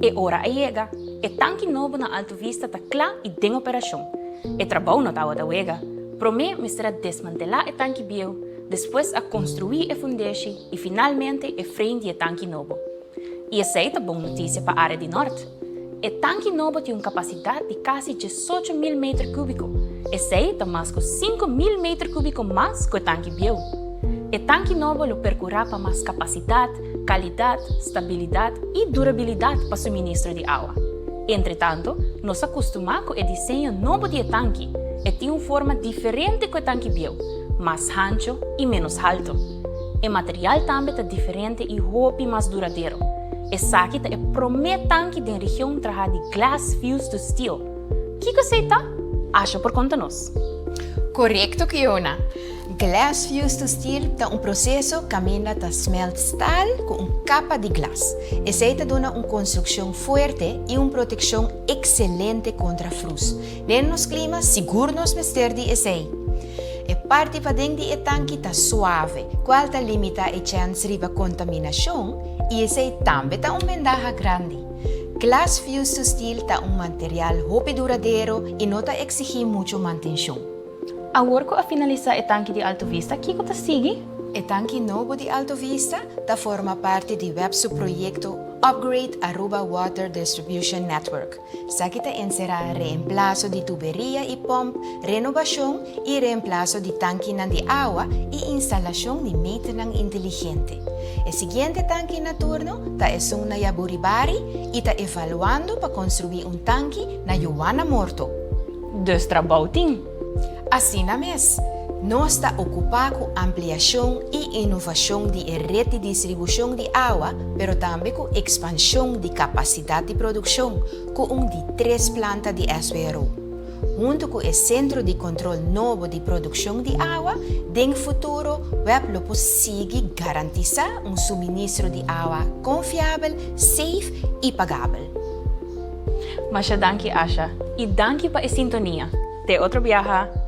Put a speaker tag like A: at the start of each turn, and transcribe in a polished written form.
A: E ora llega. E tanque novo na Alto Vista está claro e em operação. E trabalho não está da wega. Promê mistura desmantelar o tanque bio, depois a construir a fundação e finalmente a frente do tanque novo. E essa é a boa notícia para a área do norte. O tanque novo tem uma capacidade de quase 18.000 metros cúbicos. Essa é mais que 5.000 metros cúbicos mais que o tanque bio. O tanque novo lo percorrerá para mais capacidade, qualidade, estabilidade e durabilidade para o suministro de água. Entretanto, nos acostumamos com o desenho novo do tanque e tem uma forma diferente do tanque bio, mais ancho e menos alto. O material também é diferente e roupa mais duradouro. Esse aqui é o primeiro tanque da região trabalhar de glass fused to steel. O que você está? Acha por conta nós.
B: Correto, Kiona. Glass fused to steel é um processo que caminha da smelt staal com uma capa de glass. Essa é uma construção forte e uma proteção excelente contra frio. Nos climas, seguro nos mister de essa. A parte para dentro do tanque está suave, qual limita a chance de contaminação e essa também é uma ventaja grande. Glass fused to steel é um material muito duradouro e não exige muita manutenção.
A: Agora que finalizar o tanque de Alto Vista, o que você segue?
B: O tanque novo de Alto Vista forma parte do web projeto Upgrade Aruba Water Distribution Network. Sakita encerra reemplazo de tuberia e pompa, renovação e reemplazo de tanque de água e instalação de maintenance inteligente. O seguinte tanque na turno é na Yaburibari e está evaluando para construir um tanque na Joana Morto.
A: Dus trabalho.
B: Assim na mês, nós está ocupado com ampliação e inovação de rede de distribuição de água, mas também com expansão de capacidade de produção, com de 3 plantas de SWRO. Junto com o Centro de Controle Novo de Produção de Água, no futuro, vai conseguir garantizar um suministro de água confiável, safe e pagável.
A: Mas danke, Asha, e danke para a sintonia. Até outro viaje.